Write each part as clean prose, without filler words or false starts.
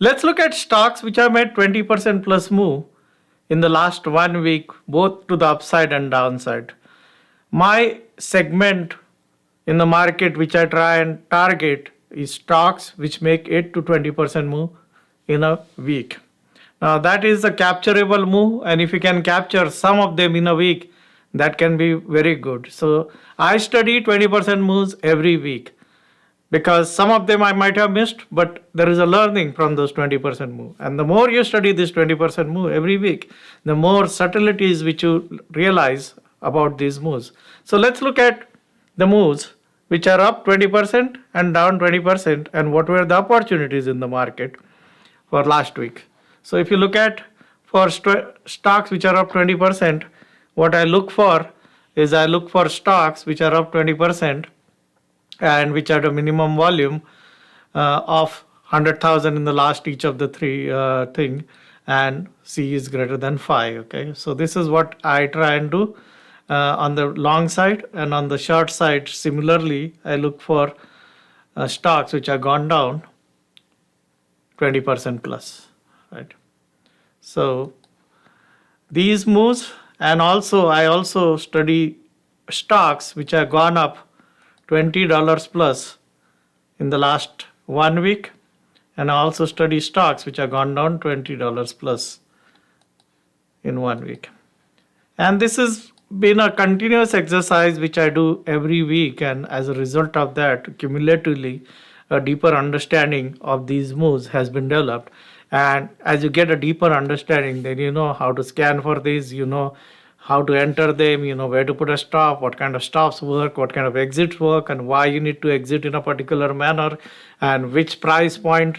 Let's look at stocks which have made 20% plus move in the last 1 week, both to the upside and downside. My segment in the market which I try and target is stocks which make 8 to 20% move in a week. Now that is a capturable move, and if you can capture some of them in a week, that can be very good. So I study 20% moves every week because some of them I might have missed, but there is a learning from those 20% move. And the more you study this 20% move every week, the more subtleties which you realize about these moves. So let's look at the moves which are up 20% and down 20%, and what were the opportunities in the market for last week. So if you look at for stocks which are up 20%, what I look for is I look for stocks which are up 20% and which had a minimum volume of 100,000 in the last each of the three thing, and C is greater than 5. Okay, so this is what I try and do on the long side, and on the short side similarly I look for stocks which have gone down 20% plus, right? So these moves, and also I also study stocks which have gone up $20 plus in the last 1 week, and I also study stocks which have gone down $20 plus in 1 week. And this has been a continuous exercise which I do every week, and as a result of that, cumulatively a deeper understanding of these moves has been developed. And as you get a deeper understanding, then you know how to scan for these, you know how to enter them, you know where to put a stop, what kind of stops work, what kind of exits work, and why you need to exit in a particular manner, and which price point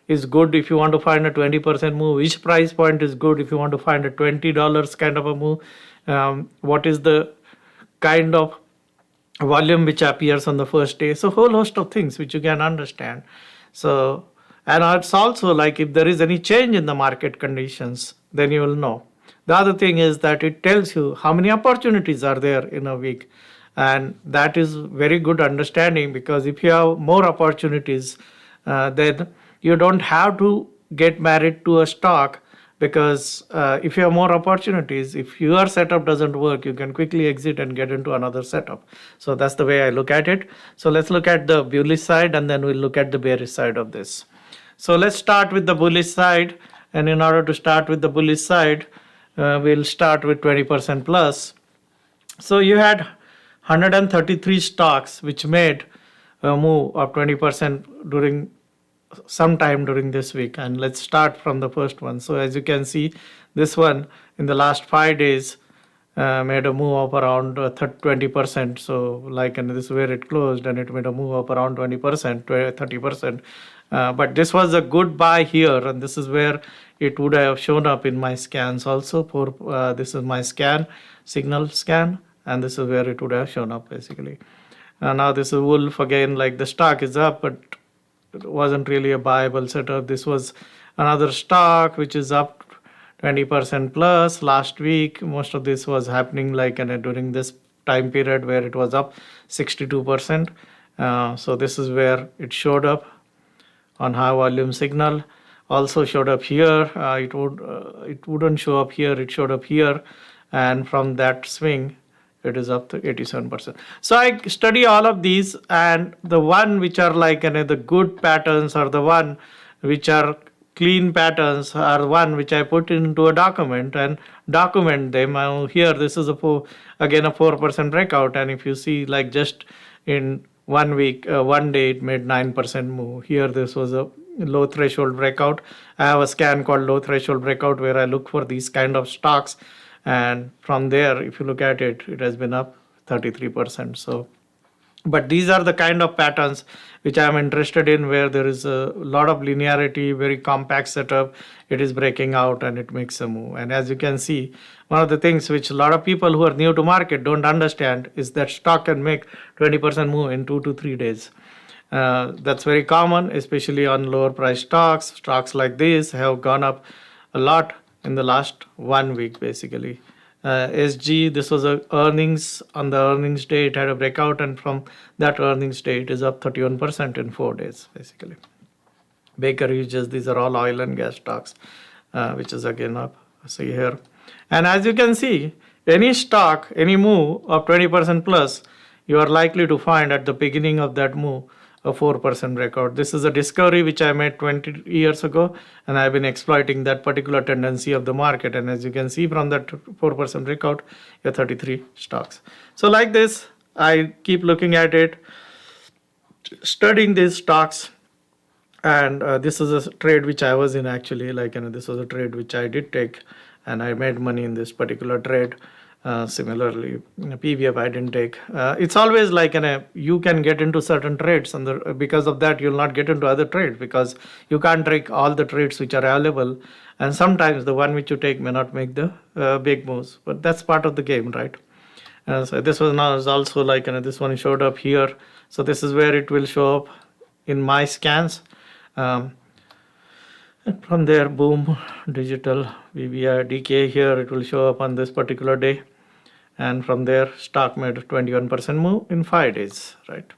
is good if you want to find a 20% move, which price point is good if you want to find a $20 kind of a move, what is the kind of volume which appears on the first day. So whole host of things which you can understand. So, and it's also like if there is any change in the market conditions, then you will know. The other thing is that it tells you how many opportunities are there in a week, and that is very good understanding, because if you have more opportunities, then you don't have to get married to a stock, because if you have more opportunities, if your setup doesn't work, you can quickly exit and get into another setup. So that's the way I look at it. So let's look at the bullish side, and then we'll look at the bearish side of this. So let's start with the bullish side, and in order to start with the bullish side, we'll start with 20% plus. So you had 133 stocks which made a move of 20% during some time during this week, and let's start from the first one. So as you can see, this one in the last 5 days made a move of around 20%. So like, and this is where it closed, and it made a move of around 20%, 30%. But this was a good buy here, and this is where it would have shown up in my scans also. For this is my scan, signal scan, and this is where it would have shown up basically. Now this is wolf again, like the stock is up, but it wasn't really a buyable setup. This was another stock which is up 20% plus last week. Most of this was happening like during this time period where it was up 62%. So this is where it showed up on high volume signal. Also showed up here. It wouldn't show up here. It showed up here, and from that swing, it is up to 87%. So I study all of these, and the one which are like the good patterns, or the one which are clean patterns, are one which I put into a document and document them. Here this is again a 4% breakout, and if you see, like just in 1 week, 1 day it made 9% move. Here this was a low threshold breakout. I have a scan called low threshold breakout where I look for these kind of stocks, and from there if you look at it, it has been up 33%. So but these are the kind of patterns which I am interested in, where there is a lot of linearity, very compact setup, it is breaking out and it makes a move. And as you can see, one of the things which a lot of people who are new to market don't understand is that stock can make 20% move in 2 to 3 days. That's very common, especially on lower price stocks. Stocks like this have gone up a lot in the last 1 week basically. SG, this was a earnings. On the earnings day it had a breakout, and from that earnings day it is up 31% in 4 days basically. Baker Hughes, these are all oil and gas stocks, which is again up. See here. And as you can see, any stock, any move of 20% plus, you are likely to find at the beginning of that move a 4% breakout. This is a discovery which I made 20 years ago, and I've been exploiting that particular tendency of the market. And as you can see from that 4% breakout, you have 33 stocks. So like this, I keep looking at it, studying these stocks. And this is a trade which I was in actually, this was a trade which I did take, and I made money in this particular trade. Similarly, PVF I didn't take. It's always you can get into certain trades, and because of that, you'll not get into other trades because you can't take all the trades which are available. And sometimes the one which you take may not make the big moves, but that's part of the game, right? So this was now is also this one showed up here. So this is where it will show up in my scans. From there, boom, digital VBI DK here, it will show up on this particular day. And from there, stock made a 21% move in 5 days, right?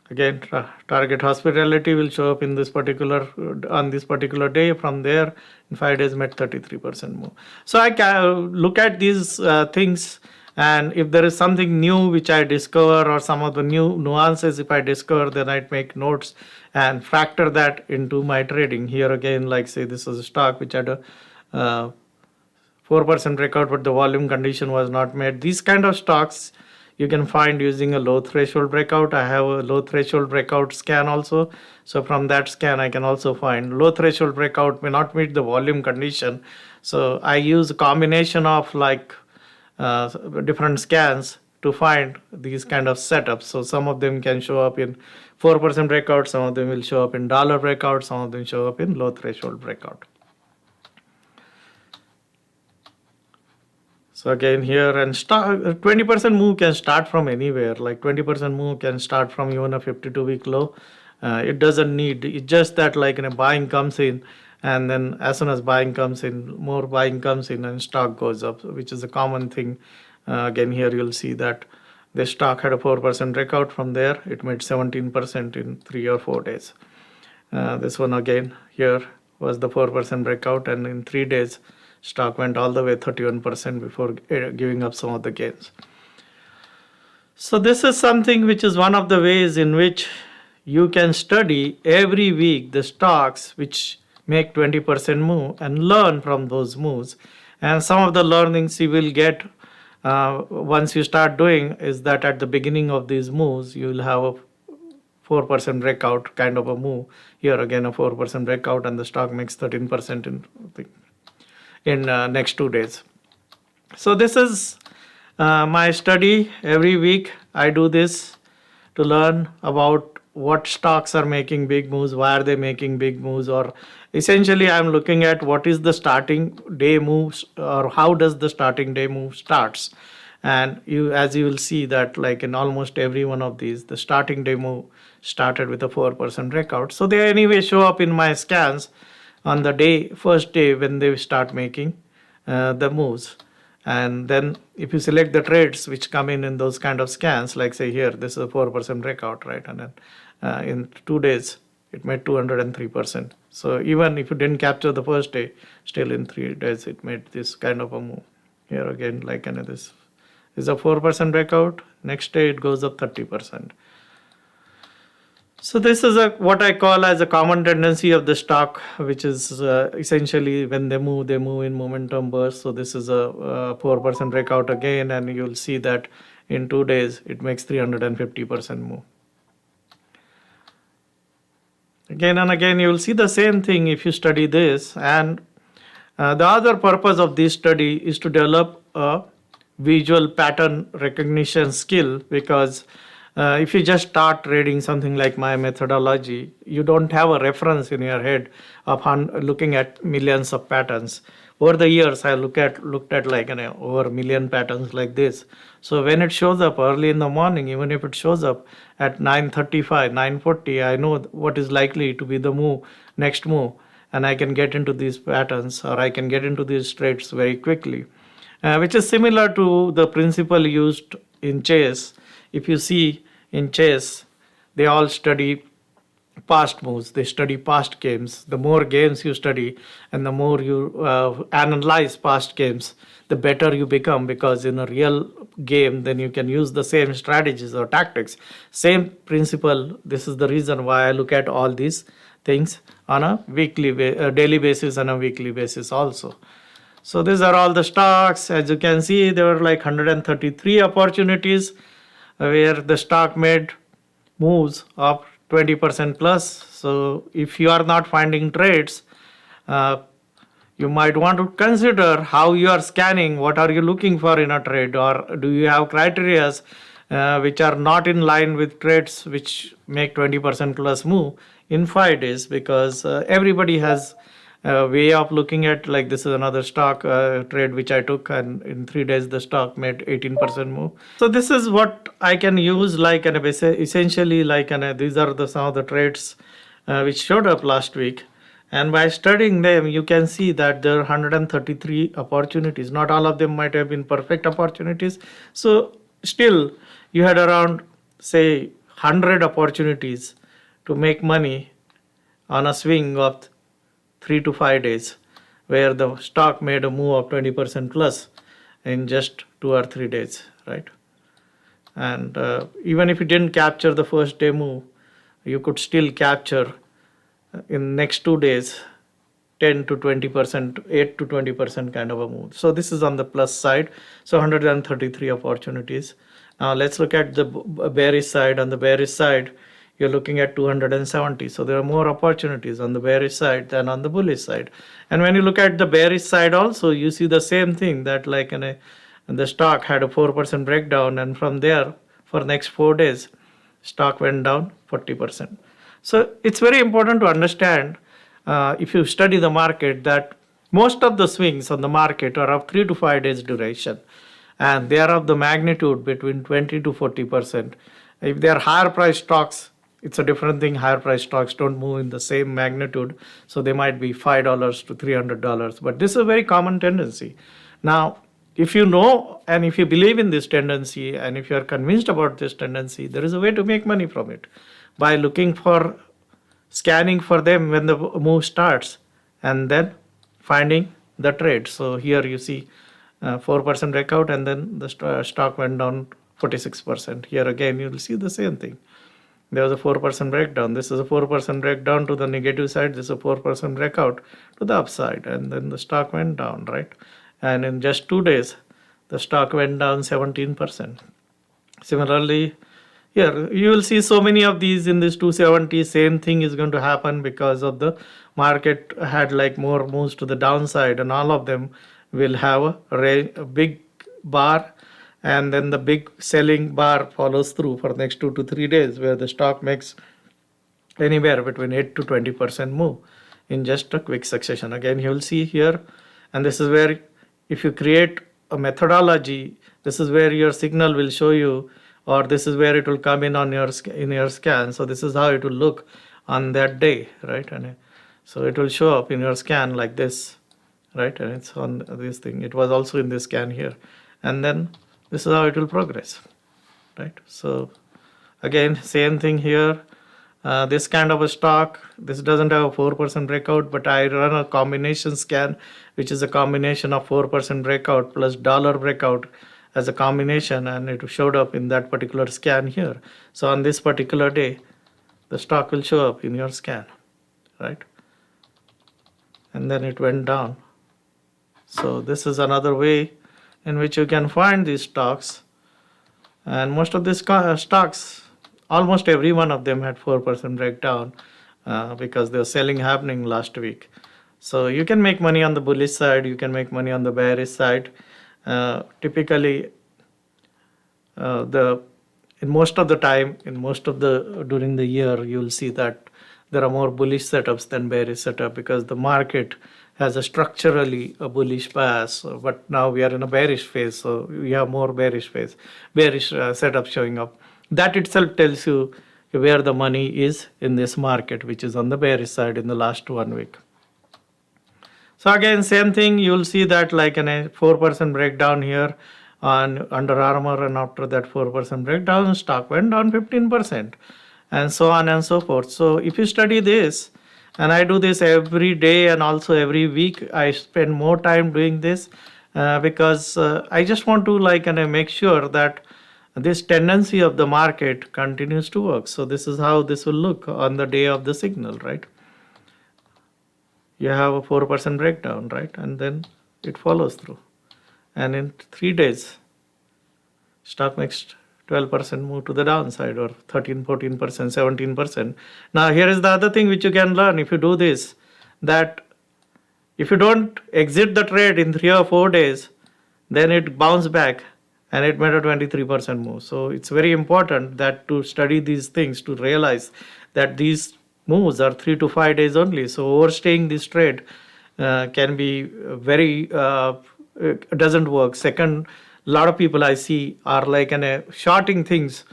Again, target hospitality will show up in this particular on this particular day. From there, in 5 days, made 33% move. So I can look at these things, and if there is something new which I discover or some of the new nuances if I discover, then I'd make notes and factor that into my trading. Here again, say this is a stock which had a 4% breakout, but the volume condition was not met. These kind of stocks you can find using a low threshold breakout. I have a low threshold breakout scan also. So from that scan, I can also find low threshold breakout may not meet the volume condition. So I use a combination of different scans to find these kind of setups. So some of them can show up in 4% breakout, some of them will show up in dollar breakout, some of them show up in low threshold breakout. So again here, and 20% move can start from anywhere. 20% move can start from even a 52-week low. It doesn't need, it's just that buying comes in, and then as soon as buying comes in, more buying comes in and stock goes up, which is a common thing. Again here you'll see that the stock had a 4% breakout. From there it made 17% in 3 or 4 days. This one again here was the 4% breakout, and in 3 days stock went all the way 31% before giving up some of the gains. So this is something which is one of the ways in which you can study every week the stocks which make 20% move and learn from those moves. And some of the learnings you will get once you start doing is that at the beginning of these moves, you will have a 4% breakout kind of a move. Here again, a 4% breakout, and the stock makes 13% in next 2 days. So this is my study. Every week I do this to learn about what stocks are making big moves, why are they making big moves, or essentially I'm looking at what is the starting day moves, or how does the starting day move starts. And as you will see that in almost every one of these, the starting day move started with a 4% breakout. So they anyway show up in my scans on the first day when they start making the moves. And then if you select the trades which come in those kind of scans, say here, this is a 4% breakout, right? And then in 2 days, it made 203%. So even if you didn't capture the first day, still in 3 days, it made this kind of a move. Here again, this is a 4% breakout. Next day, it goes up 30%. So this is what I call as a common tendency of the stock, which is essentially when they move in momentum bursts. So this is a 4% breakout again, and you'll see that in 2 days it makes 350% move. Again and again, you will see the same thing if you study this. And the other purpose of this study is to develop a visual pattern recognition skill, because if you just start trading something like my methodology, you don't have a reference in your head upon looking at millions of patterns. Over the years, I looked at over a million patterns like this. So when it shows up early in the morning, even if it shows up at 9:35, 9:40, I know what is likely to be the next move, and I can get into these patterns, or I can get into these trades very quickly, which is similar to the principle used in chess. If you see in chess, they all study past moves. They study past games. The more games you study and the more you analyze past games, the better you become, because in a real game, then you can use the same strategies or tactics. Same principle. This is the reason why I look at all these things on a daily basis and a weekly basis also. So these are all the stocks. As you can see, there were like 133 opportunities where the stock made moves of 20% plus. So if you are not finding trades, uh, you might want to consider how you are scanning, what are you looking for in a trade, or do you have criteria which are not in line with trades which make 20% plus move in 5 days, because everybody has a way of looking at, like this is another stock trade which I took, and in 3 days the stock made 18% move. So this is what I can use, like essentially like these are some of the trades which showed up last week. And by studying them, you can see that there are 133 opportunities. Not all of them might have been perfect opportunities. So still, you had around, say, 100 opportunities to make money on a swing of 3 to 5 days, where the stock made a move of 20% plus in just 2 or 3 days, right? And even if you didn't capture the first day move, you could still capture in next 2 days 10 to 20%, 8 to 20% kind of a move. So this is on the plus side. So 133 opportunities. Now let's look at the bearish side. On the bearish side, you're looking at 270. So there are more opportunities on the bearish side than on the bullish side. And when you look at the bearish side also, you see the same thing, that like the stock had a 4% breakdown, and from there for next 4 days, stock went down 40%. So it's very important to understand, if you study the market, that most of the swings on the market are of 3 to 5 days duration, and they are of the magnitude between 20 to 40%. If they are higher price stocks, it's a different thing. Higher price stocks don't move in the same magnitude, so they might be $5 to $300. But this is a very common tendency. Now, if you know and if you believe in this tendency, and if you are convinced about this tendency, there is a way to make money from it by scanning for them when the move starts, and then finding the trade. So here you see 4% breakout, and then the stock went down 46%. Here again you will see the same thing. There was a 4% breakdown. This is a 4% breakdown to the negative side. This is a 4% breakout to the upside, and then the stock went down, right? And in just 2 days, the stock went down 17%. Similarly, here you will see so many of these in this 270. Same thing is going to happen, because of the market had like more moves to the downside, and all of them will have a big bar, and then the big selling bar follows through for next 2 to 3 days, where the stock makes anywhere between 8 to 20% move in just a quick succession. Again, you will see here, and this is where, if you create a methodology, this is where your signal will show you, or this is where it will come in on your scan. So this is how it will look on that day, right? And so it will show up in your scan like this, right? And it's on this thing. It was also in this scan here, and then this is how it will progress, right? So again, same thing here. This kind of a stock, this doesn't have a 4% breakout, but I run a combination scan, which is a combination of 4% breakout plus dollar breakout as a combination, and it showed up in that particular scan here. So on this particular day, the stock will show up in your scan, right? And then it went down. So this is another way in which you can find these stocks. And most of these stocks, almost every one of them had 4% breakdown because there was selling happening last week. So you can make money on the bullish side, you can make money on the bearish side. Typically, in most of the time, during the year, you'll see that there are more bullish setups than bearish setup, because the market has a structurally a bullish bias, but now we are in a bearish phase, so we have more bearish setup showing up. That itself tells you where the money is in this market, which is on the bearish side in the last 1 week. So again, same thing, you'll see that like in a 4% breakdown here on Under Armour, and after that 4% breakdown, stock went down 15%. and so on and so forth. So if you study this, and I do this every day and also every week, I spend more time doing this because I just want to make sure that this tendency of the market continues to work. So this is how this will look on the day of the signal, right? You have a 4% breakdown, right? And then it follows through. And in 3 days, stock makes 12% move to the downside, or 13, 14%, 17%. Now, here is the other thing which you can learn if you do this, that if you don't exit the trade in 3 or 4 days, then it bounce back and it made a 23% move. So it's very important that to study these things, to realize that these moves are 3 to 5 days only. So overstaying this trade can be very, doesn't work. Second, a lot of people I see are shorting things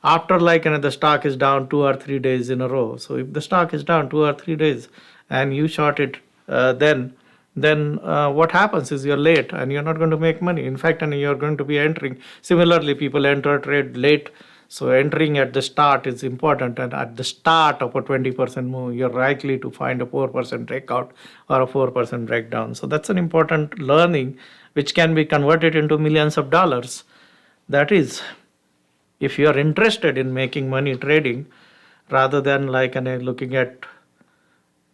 after the stock is down 2 or 3 days in a row. So if the stock is down 2 or 3 days and you short it, then what happens is you're late and you're not going to make money. In fact, and you're going to be entering. Similarly, people enter trade late. So entering at the start is important, and at the start of a 20% move, you're likely to find a 4% breakout or a 4% breakdown. So that's an important learning which can be converted into millions of dollars. That is, if you're interested in making money trading, rather than looking at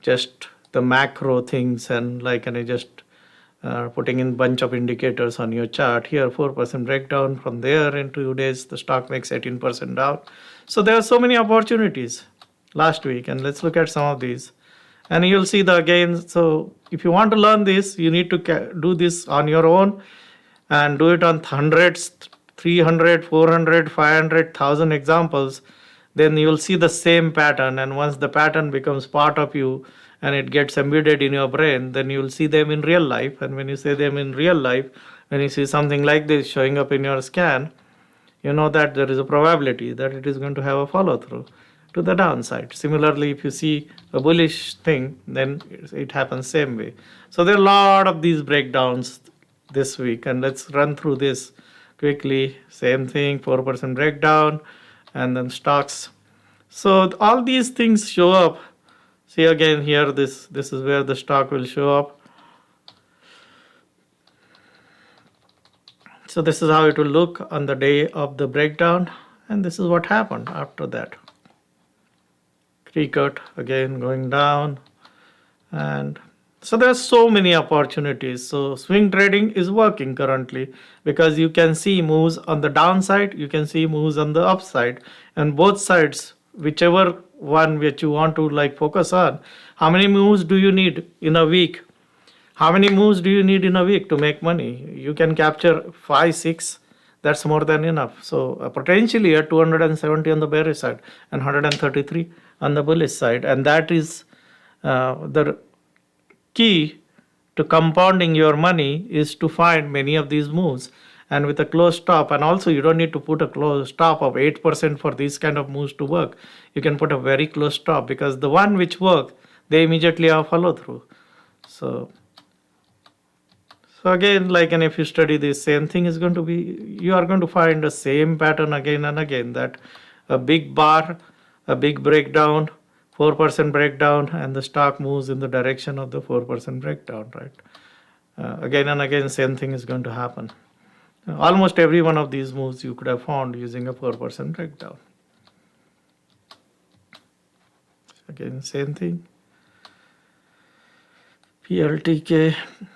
just the macro things and just putting in bunch of indicators on your chart. Here 4% breakdown, from there in 2 days the stock makes 18% down. So there are so many opportunities last week, and let's look at some of these and you'll see the again. So if you want to learn this, you need to do this on your own and do it on hundreds, 300, 400, 500, 1000 examples. Then you'll see the same pattern, and once the pattern becomes part of you and it gets embedded in your brain, then you'll see them in real life. And when you see them in real life, when you see something like this showing up in your scan, you know that there is a probability that it is going to have a follow through to the downside. Similarly, if you see a bullish thing, then it happens same way. So there are a lot of these breakdowns this week, and let's run through this quickly. Same thing, 4% breakdown, and then stocks. So all these things show up. See again here, this is where the stock will show up. So this is how it will look on the day of the breakdown, and this is what happened after that. Pre-cut again going down, and so there are so many opportunities. So swing trading is working currently because you can see moves on the downside, you can see moves on the upside, and both sides, whichever one which you want to focus on. How many moves do you need in a week? How many moves do you need in a week to make money? You can capture 5, 6. That's more than enough. So potentially at 270 on the bearish side and 133 on the bullish side. And that is the key to compounding your money, is to find many of these moves. And with a close stop, and also you don't need to put a close stop of 8% for these kind of moves to work. You can put a very close stop, because the one which work, they immediately have follow through. So again, and if you study this, same thing is going to be, you are going to find the same pattern again and again, that a big bar, a big breakdown, 4% breakdown, and the stock moves in the direction of the 4% breakdown, right? Again and again, same thing is going to happen. Almost every one of these moves you could have found using a 4% breakdown. Again, same thing. PLTK.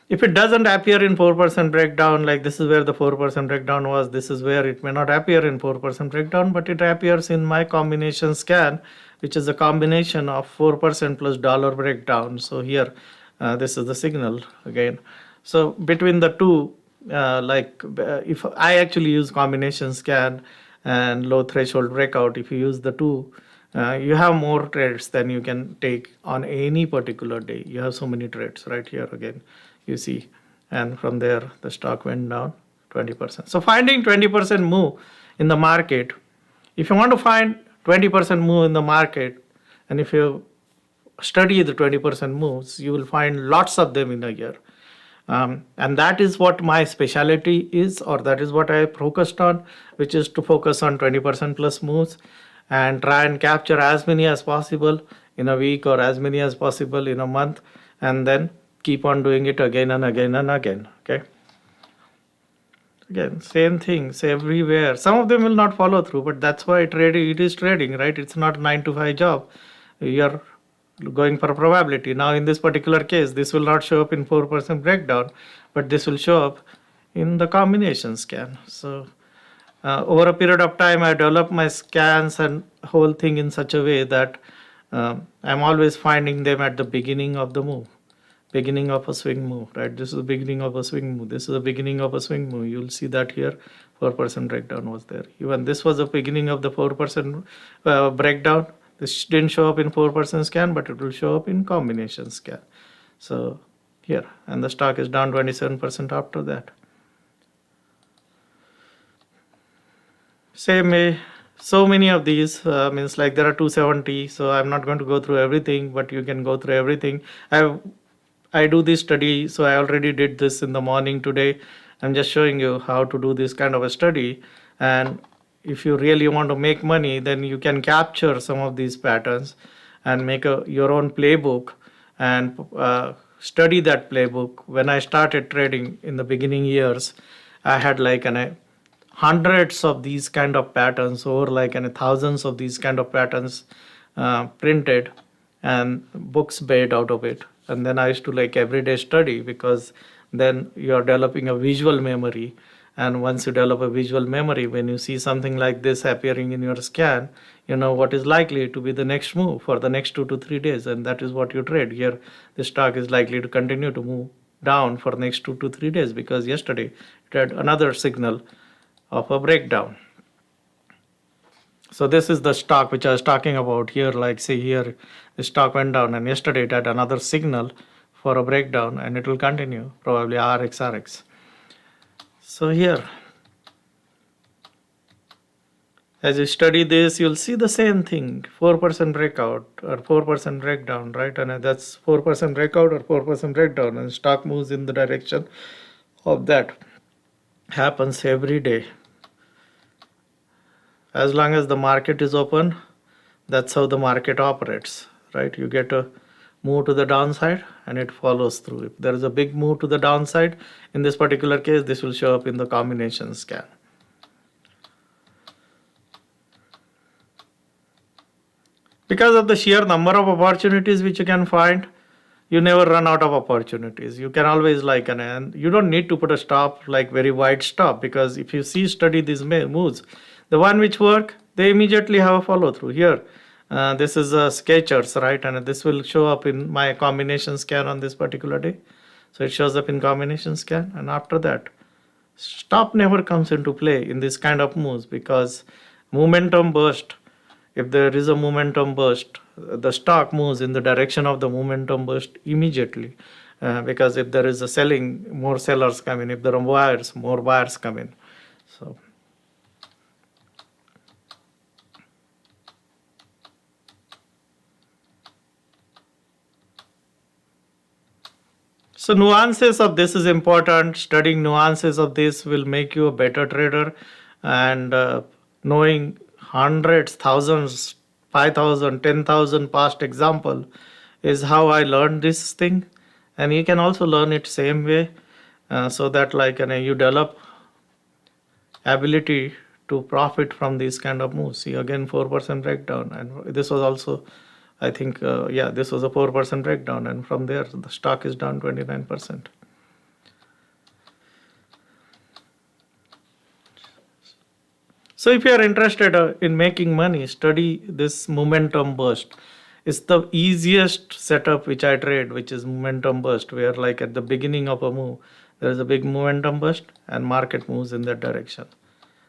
If it doesn't appear in 4% breakdown, like this is where the 4% breakdown was, this is where it may not appear in 4% breakdown, but it appears in my combination scan, which is a combination of 4% plus dollar breakdown. So here, this is the signal again. So between the two, if I actually use combination scan and low threshold breakout, if you use the two, you have more trades than you can take on any particular day. You have so many trades right here again, you see. And from there, the stock went down 20%. So finding 20% move in the market, if you want to find 20% move in the market, and if you study the 20% moves, you will find lots of them in a year. And that is what my specialty is, or that is what I focused on, which is to focus on 20% plus moves. and try and capture as many as possible in a week or as many as possible in a month, and then keep on doing it again and again and again. Okay. Again, same things everywhere. Some of them will not follow through, but that's why it is trading, right? It's not a 9 to 5 job. You're going for probability. Now, in this particular case, this will not show up in 4% breakdown, but this will show up in the combination scan. So, over a period of time, I develop my scans and whole thing in such a way that I'm always finding them at the beginning of the move. Beginning of a swing move, right? This is the beginning of a swing move. This is the beginning of a swing move. You'll see that here 4% breakdown was there. Even this was the beginning of the 4% breakdown. This didn't show up in 4% scan, but it will show up in combination scan. So here, and the stock is down 27% after that. Same way, so many of these means like there are 270. So I'm not going to go through everything, but you can go through everything. I do this study, so I already did this in the morning today. I'm just showing you how to do this kind of a study. And if you really want to make money, then you can capture some of these patterns and make your own playbook and study that playbook. When I started trading in the beginning years, I had like hundreds of these kind of patterns, or like thousands of these kind of patterns printed and books made out of it. And then I used to like everyday study, because then you are developing a visual memory. And once you develop a visual memory, when you see something like this appearing in your scan, you know what is likely to be the next move for the next 2 to 3 days. And that is what you trade. Here, the stock is likely to continue to move down for the next 2 to 3 days, because yesterday it had another signal of a breakdown. So this is the stock which I was talking about here. Like say here, the stock went down, and yesterday it had another signal for a breakdown, and it will continue, probably RX. So here, as you study this, you'll see the same thing, 4% breakout or 4% breakdown, right? And that's 4% breakout or 4% breakdown, and stock moves in the direction of that. Happens every day. As long as the market is open, that's how the market operates, right? You get a move to the downside and it follows through. If there is a big move to the downside, in this particular case, this will show up in the combination scan. Because of the sheer number of opportunities which you can find, you never run out of opportunities. You can always like, and you don't need to put a stop, like very wide stop, because if you study these moves, the one which work, they immediately have a follow through. Here, this is a Skechers, right? And this will show up in my combination scan on this particular day. So it shows up in combination scan, and after that, stop never comes into play in this kind of moves, because momentum burst. If there is a momentum burst, the stock moves in the direction of the momentum burst immediately, because if there is a selling, more sellers come in. If there are buyers, more buyers come in. So nuances of this is important. Studying nuances of this will make you a better trader, and knowing hundreds, thousands, 5,000, 10,000 past example is how I learned this thing. And you can also learn it same way, so that like you develop ability to profit from these kind of moves. See again 4% breakdown, and this was also, I think, this was a 4% breakdown, and from there the stock is down 29%. So if you are interested in making money, study this momentum burst. It's the easiest setup which I trade, which is momentum burst, where like at the beginning of a move, there is a big momentum burst and market moves in that direction.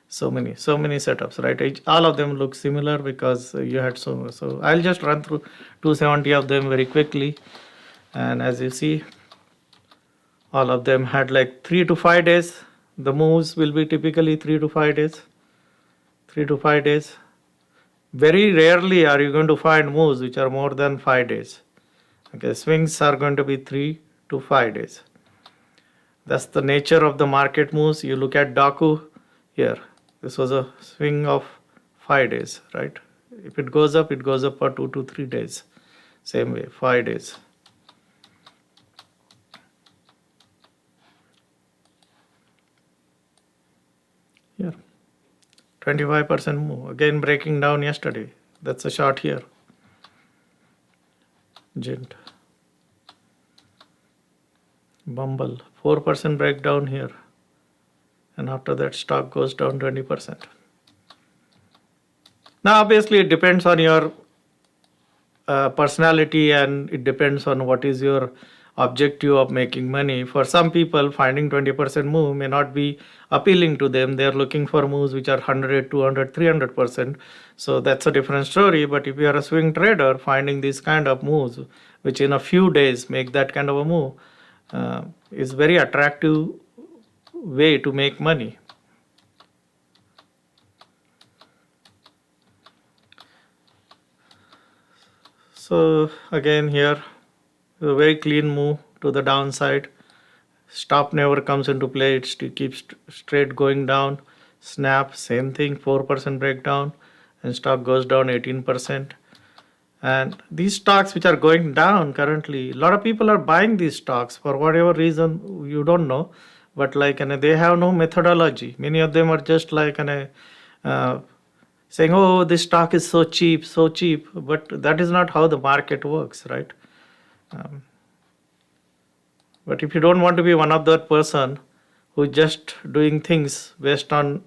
So many setups, right? All of them look similar because you had so I'll just run through 270 of them very quickly. And as you see, all of them had like 3 to 5 days. The moves will be typically 3 to 5 days. 3 to 5 days. Very rarely are you going to find moves which are more than 5 days. Okay, swings are going to be 3 to 5 days. That's the nature of the market moves. You look at Daku here. This was a swing of 5 days, right? If it goes up for 2 to 3 days. Same way, 5 days. Here, 25% move. Again breaking down yesterday. That's a short here. Gent. Bumble, 4% breakdown here. And after that, stock goes down 20%. Now, obviously, it depends on your personality, and it depends on what is your objective of making money. For some people, finding 20% move may not be appealing to them. They are looking for moves which are 100, 200, 300%. So that's a different story. But if you are a swing trader, finding these kind of moves, which in a few days make that kind of a move, is very attractive way to make money. So again here, a very clean move to the downside. Stop never comes into play. It keeps straight going down. Snap, same thing, 4% breakdown, and stock goes down 18%. And these stocks which are going down currently, a lot of people are buying these stocks for whatever reason you don't know, but like they have no methodology. Many of them are just like saying, "Oh, this stock is so cheap," but that is not how the market works, right? But if you don't want to be one of that person who just doing things based on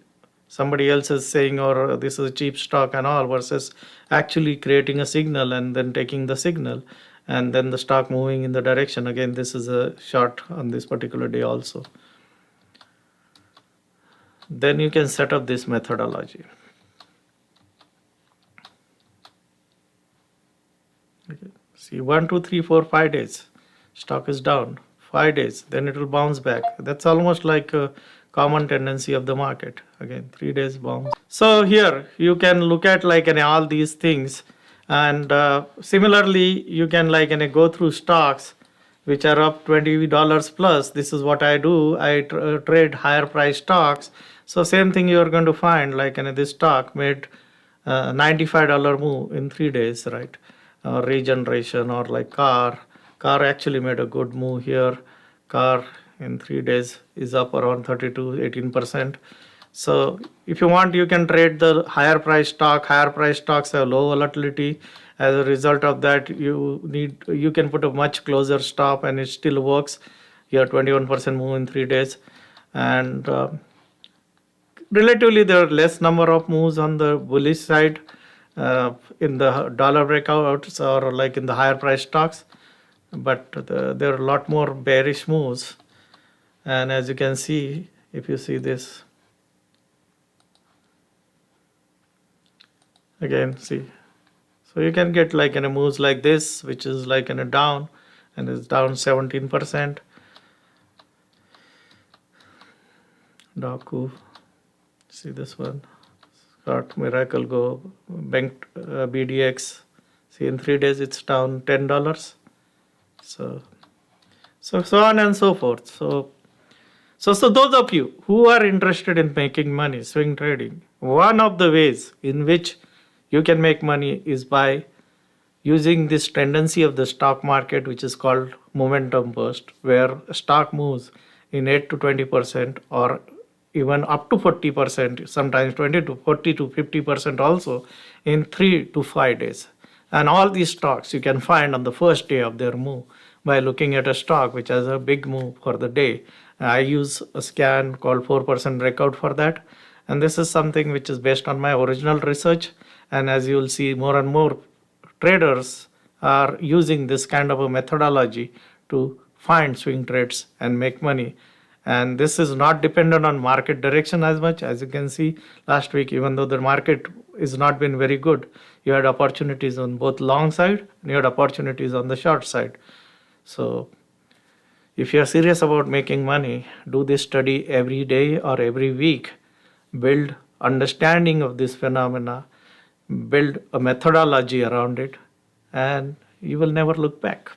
somebody else's saying, or this is a cheap stock and all, versus actually creating a signal and then taking the signal and then the stock moving in the direction. Again, this is a short on this particular day also. Then you can set up this methodology. Okay. See, 1, 2, 3, 4, 5 days. Stock is down. 5 days. Then it will bounce back. That's almost like a common tendency of the market. Again, 3 days bounce. So here you can look at like all these things, and similarly you can like go through stocks which are up $20 plus. This is what I do. I trade higher price stocks. So same thing you are going to find like this stock made $95 move in 3 days, right? Regeneration, or like car actually made a good move here. Car in 3 days is up around 32-18%. So if you want, you can trade the higher price stock. Higher price stocks have low volatility. As a result of that, you can put a much closer stop and it still works. Here 21% move in 3 days, and relatively there are less number of moves on the bullish side in the dollar breakouts or like in the higher price stocks, but there are a lot more bearish moves. And as you can see, if you see this again, see, so you can get like moves like this, which is like down, and is down 17%. Daku, see this one, got Miracle Go, Bank BDX. See, in 3 days it's down $10. So on and so forth. So those of you who are interested in making money, swing trading, one of the ways in which you can make money is by using this tendency of the stock market, which is called momentum burst, where stock moves in 8 to 20% or even up to 40%, sometimes 20 to 40 to 50% also in 3 to 5 days. And all these stocks you can find on the first day of their move by looking at a stock which has a big move for the day. I use a scan called 4% breakout for that. And this is something which is based on my original research. And as you will see, more and more traders are using this kind of a methodology to find swing trades and make money. And this is not dependent on market direction as much. As you can see, last week, even though the market is not been very good, you had opportunities on both long side and you had opportunities on the short side. So if you are serious about making money, do this study every day or every week. Build understanding of this phenomena, build a methodology around it, and you will never look back.